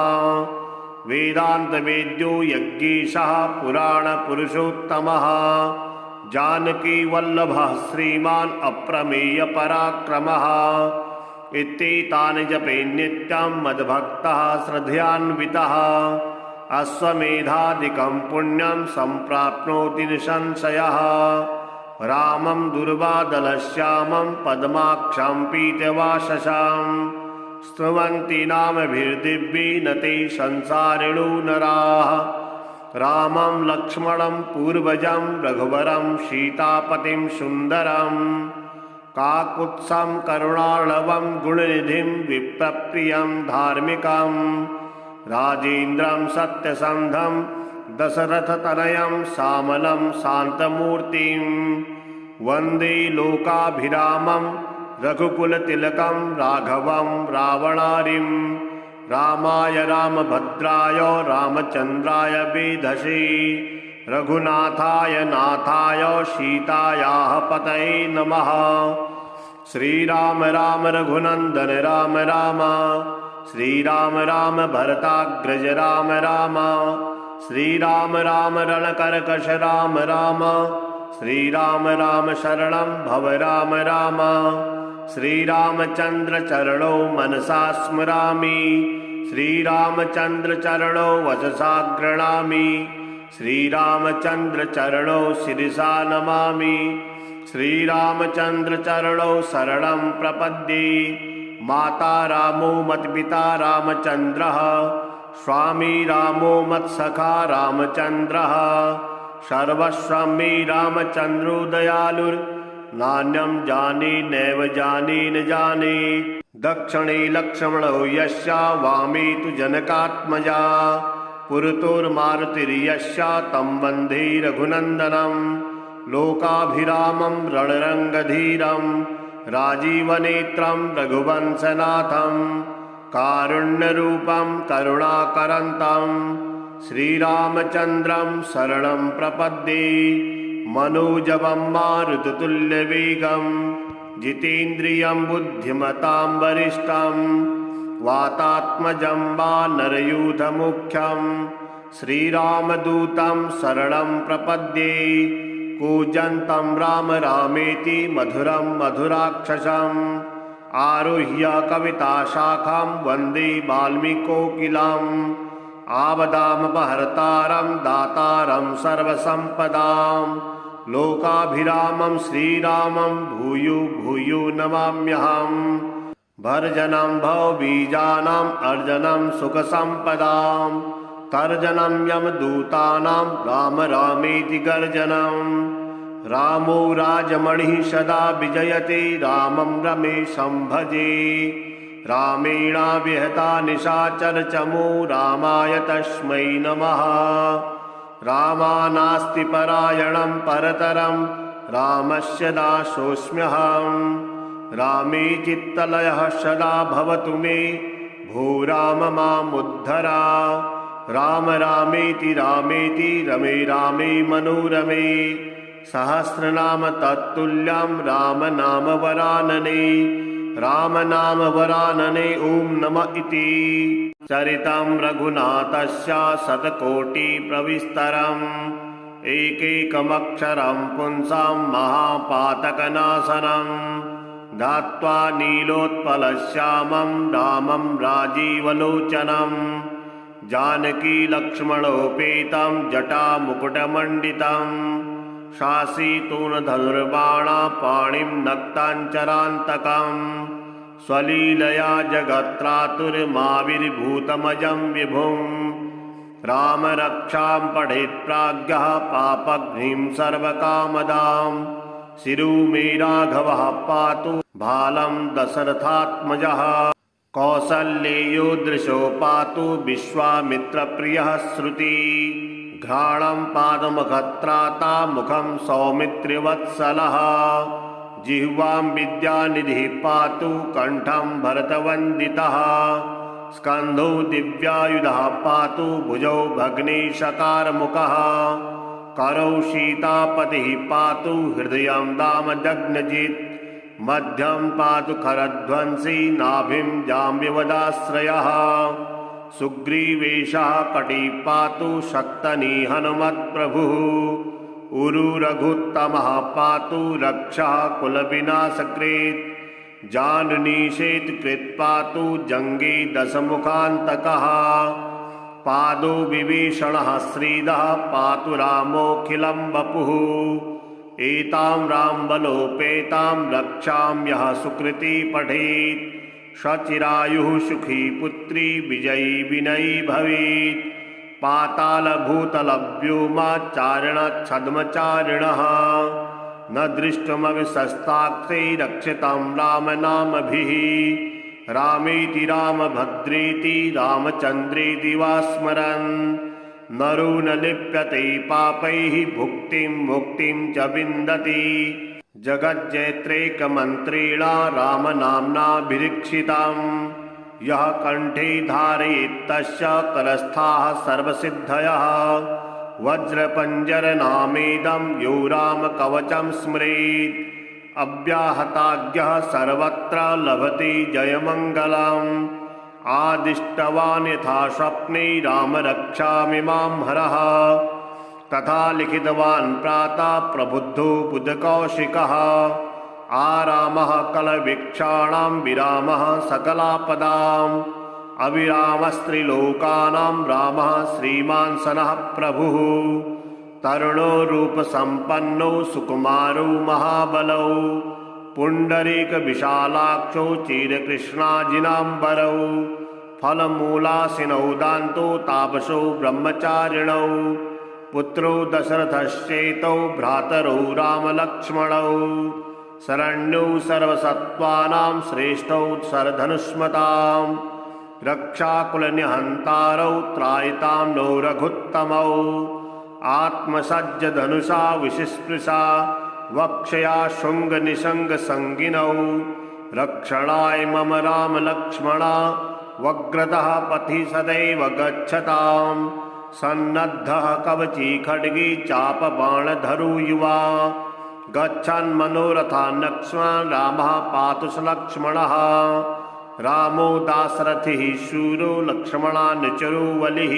वेदान्तवेद्यो यज्ञेशः पुराणपुरुषोत्तमः जानकीवल्लभः श्रीमान् अप्रमेयपराक्रमः इत्येतानि जपे नित्यं मद्भक्तः श्रद्धयान्वितः अश्वमेधादिकं पुण्यं सम्प्राप्नोति निसंशयः रामं दुर्वादलश्यामं पद्माक्षं पीतवाससां स्तुवन्ति नामभिर्दिव्येन ते संसारिणो नराः रामं लक्ष्मणं पूर्वजं रघुवरं सीतापतिं सुन्दरं काकुत्सं करुणार्णवं गुणनिधिं विप्रप्रियं धार्मिकं राजेन्द्रं सत्यसन्धं दशरथतनयं श्यामलं शान्तमूर्तिं वन्दे लोकाभिरामं रघुकुलतिलकं राघवं रावणारिं रामाय रामभद्राय रामचन्द्राय वेधसे रघुनाथाय नाथाय सीतायाः पतये नमः। श्रीराम राम रघुनन्दन राम राम श्रीराम राम भरताग्रज राम राम श्रीराम राम रणकर्कश राम राम श्रीराम राम शरणं भव राम राम श्रीरामचन्द्र चरणौ मनसा स्मरामि श्रीरामचन्द्र चरणौ वचसा गृह्णामि श्रीरामचन्द्र चरणौ शिरसा नमामि श्रीरामचन्द्र चरणौ शरणं प्रपद्ये माता रामो मत्पिता रामचन्द्रः स्वामी रामो मत्सखा रामचन्द्रः सर्वस्वं मे रामचन्द्रो दयालुर्नान्यं जाने नैव जाने न जाने। दक्षिणे लक्ष्मणो यस्य वामे तु जनकात्मजा पुरतोर्मारुतिर्यस्य तं वन्दे रघुनन्दनं। लोकाभिरामं रणरङ्गधीरं राजीवनेत्रं रघुवंशनाथं कारुण्यरूपं करुणाकरन्तं श्रीरामचन्द्रं शरणं प्रपद्ये। मनोजवं मारुततुल्यवेगं जितेन्द्रियं बुद्धिमतां वरिष्ठं वातात्मजं वानरयूथमुख्यं श्रीरामदूतं शरणं प्रपद्ये। कूजन्तं राम रामेति मधुरं मधुराक्षसम् आरुह्य कविताशाखां वन्दे वाल्मीकोकिलम्। आवदामपहर्तारं दातारं सर्वसम्पदां लोकाभिरामं श्रीरामं भूयो भूयो नमाम्यहम्। भर्जनं भवबीजानाम् अर्जनं सुखसम्पदां तर्जनं यमदूतानां राम रामेति गर्जनम्। रामो राजमणिः सदा विजयते रामं रमेशं भजे। रामेणाभिहता निशाचरचमो रामाय तस्मै नमः। रामानास्ति परायणं परतरं रामस्य दासोऽस्म्यहम्। रामे चित्तलयः सदा भवतु मे भो राम मामुद्धर। राम रामेति रामेति रमे रामे मनोरमे सहस्रनाम तत्तुल्यं राम नाम वरानने। राम नाम वरानने ॐ नमः इति। चरितं रघुनाथस्य शतकोटि प्रविस्तरम् एकैकमक्षरं पुंसां महापातकनाशनं धात्वा नीलोत्पलश्यामं रामं राजीवलोचनं। जानकी लक्ष्मणोपेतं जटामुकुटमण्डितं शासितूणधनुर्बाणा पाणिं नक्ताञ्चरान्तकं स्वलीलया जगत्त्रातुर्माविर्भूतमजं विभुं। राम रक्षां पठेत् प्राज्ञः पापघ्निं सर्वकामदां शिरो मे राघवः पातु भालं दशरथात्मजः। कौसल्येयो दृशो पातु विश्वामित्रप्रियः श्रुति घ्राणं पादमुखत्राता मुखं सौमित्रिवत्सलः। जिह्वां विद्यानिधिः पातु कण्ठं भरतवन्दितः। स्कन्धौ दिव्यायुधः पातु भुजौ भग्नेशकारमुखः। करौ सीतापतिः पातु हृदयं दामजग्नजित्। मध्यं पातु खरध्वंसी नाभिं जाम्बवदाश्रयः। सुग्रीवेशः कटी पातु शक्तनी हनुमत्प्रभुः। उरुरघुत्तमः पातु रक्षः कुलविनाशकृत्। जानुनीशेत्कृत् पातु जङ्गे दशमुखान्तकः। पादो विभीषणः श्रीदः पातु रामोऽखिलं वपुः। एतां रामबलोपेतां रक्षां यः सुकृती पठेत् सचिरायुः सुखी पुत्री विजयी विनयी भवेत्। पातालभूतलव्योमाचारिणच्छद्मचारिणः न दृष्टमपि शस्त्रास्त्रै रक्षितं रामनामभिः। रामेति रामभद्रेति रामचन्द्रेति वा स्मरन् नरो न लिप्यते पापैः भुक्तिं मुक्तिं च विन्दति। जगज्जेत्रैकमन्त्रेण रामनाम्नाभिरक्षितं यः कण्ठे धारयेत् तस्य करस्थाः सर्वसिद्धयः। वज्रपञ्जरनामेदं यो रामकवचं स्मरेत् अव्याहताज्ञः सर्वत्र लभते जयमङ्गलम्। आदिष्टवान् यथा स्वप्ने राम रक्षामि मां हरः तथा लिखितवान् प्रातः प्रबुद्धो बुधकौशिकः। आरामः कलवीक्षाणां विरामः सकलापदाम् अविरामस्त्रिलोकानां रामः श्रीमान् सनः प्रभुः। तरुणो रूपसम्पन्नो सुकुमारो महाबलौ पुण्डरीकविशालाक्षो चिरकृष्णाजिनाम्बरौ फलमूलासिनौ दान्तो तापसो ब्रह्मचारिणौ पुत्रो दशरथश्चेतौ भ्रातरौ रामलक्ष्मणौ शरण्यौ सर्वसत्त्वानां श्रेष्ठौ शरधनुष्मताम् रक्षाकुलनिहन्तारौ त्रायितां नो रघुत्तमौ आत्मसज्जधनुषा विशिस्पृशा वक्षया शुङ्गनिशङ्गसङ्गिनौ रक्षणाय मम रामलक्ष्मणा वग्रतः पथि सदैव गच्छताम् सन्नद्धः कवची खड्गी चापबाणधरो युवा गच्छन् मनोरथान् लक्ष्मण रामः पातु स लक्ष्मणः रामो दाशरथिः शूरो लक्ष्मणानुचरो बलिः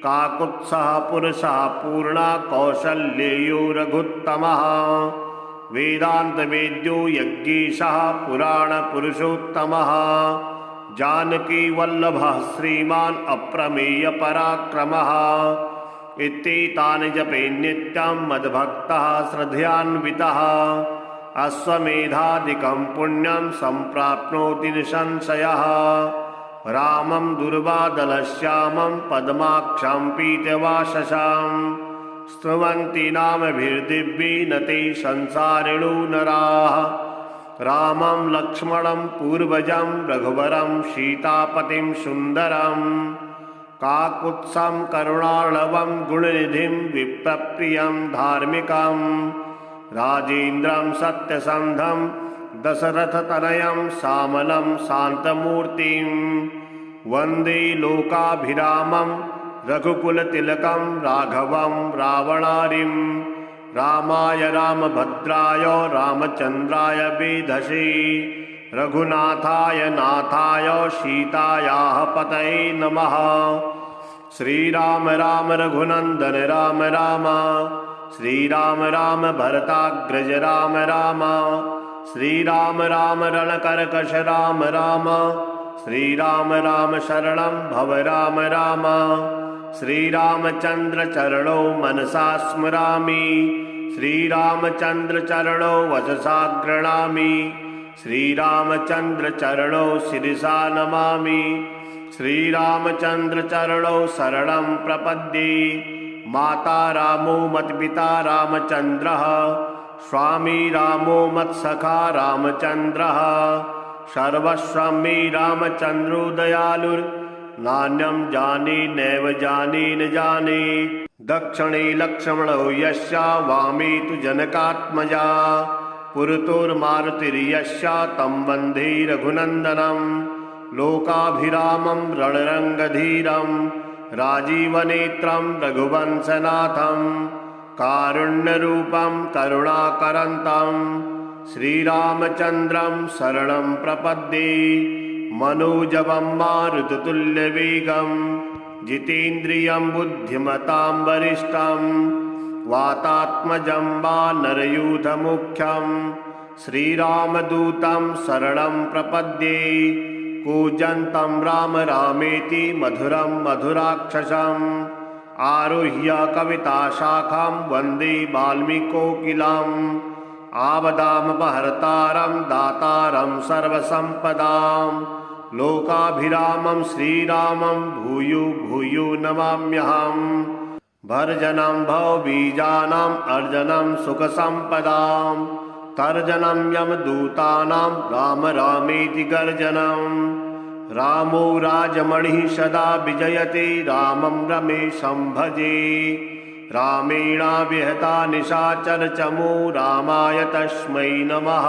काकुत्स्थः पुरुषः पूर्णा कौसल्येयो रघुत्तमः वेदान्तवेद्यो यज्ञेशः पुराणपुरुषोत्तमः जानकी वल्लभः श्रीमान् अप्रमेयपराक्रमः इत्येतानि जपे नित्यं मद्भक्तः श्रद्धयान्वितः अश्वमेधादिकं पुण्यं सम्प्राप्नोति निसंशयः रामं दुर्वादलश्यामं पद्माक्षं पीतवाससां स्तुवन्ति नामभिर्दिव्येन ते संसारिणो नराः रामं लक्ष्मणं पूर्वजं रघुवरं सीतापतिं सुन्दरं काकुत्स्थं करुणार्णवं गुणनिधिं विप्रप्रियं धार्मिकं राजेन्द्रं सत्यसन्धं दशरथतनयं श्यामलं शान्तमूर्तिं वन्दे लोकाभिरामं रघुकुलतिलकं राघवं रावणारिं रामाय रामभद्राय रामचन्द्राय वेधसे रघुनाथाय नाथाय सीतायाः पतये नमः श्रीराम राम रघुनन्दन राम राम श्रीराम राम भरताग्रज राम राम श्रीराम राम रणकर्कश राम राम श्रीराम राम शरणं भव राम राम श्रीरामचन्द्र चरणौ मनसा स्मरामि श्रीरामचन्द्र चरणौ वचसा गृह्णामि श्रीरामचन्द्र चरणौ शिरसा नमामि श्रीरामचन्द्र चरणौ शरणं प्रपद्ये माता रामो मत्पिता रामचन्द्रः स्वामी रामो मत्सखा रामचन्द्रः सर्वस्वं मे रामचन्द्रो दयालुर्नान्यं जाने नैव जाने न जाने दक्षिणे लक्ष्मणो यस्य वामे तु जनकात्मजा पुरतोर्मारुतिर्यस्य तं वन्दे रघुनन्दनं लोकाभिरामं रणरङ्गधीरं राजीवनेत्रं रघुवंशनाथं कारुण्यरूपं करुणाकरन्तं श्रीरामचन्द्रं शरणं प्रपद्ये मनोजवं मारुततुल्यवेगं जितेन्द्रियं बुद्धिमतां वरिष्ठं वातात्मजं वानरयूथमुख्यं श्रीरामदूतं शरणं प्रपद्ये कूजन्तं राम रामेति मधुरं मधुराक्षसम् आरुह्य कविताशाखां वन्दे वाल्मीकोकिलम् आवदामपहर्तारं दातारं सर्वसम्पदां लोकाभिरामं श्रीरामं भूयो भूयो नमाम्यहम् भर्जनं भवबीजानाम् अर्जनं सुखसम्पदां तर्जनं यमदूतानां राम रामेति गर्जनम् रामो राजमणिः सदा विजयते रामं रमेशं भजे रामेणाविहता निशाचरचमो रामाय तस्मै नमः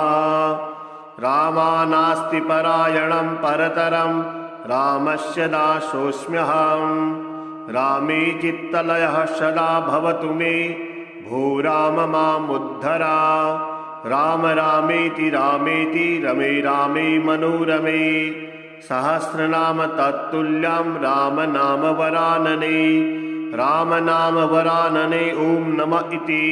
रामानास्ति परायणं परतरं रामस्य दासोऽस्म्यहम् रामे चित्तलयः सदा भवतु मे भो राम मामुद्धरा राम रामेति रामेति रमे रामे मनोरमे सहस्रनाम तत्तुल्यं राम नाम वरानने राम नाम वरानने ओम नमः इति।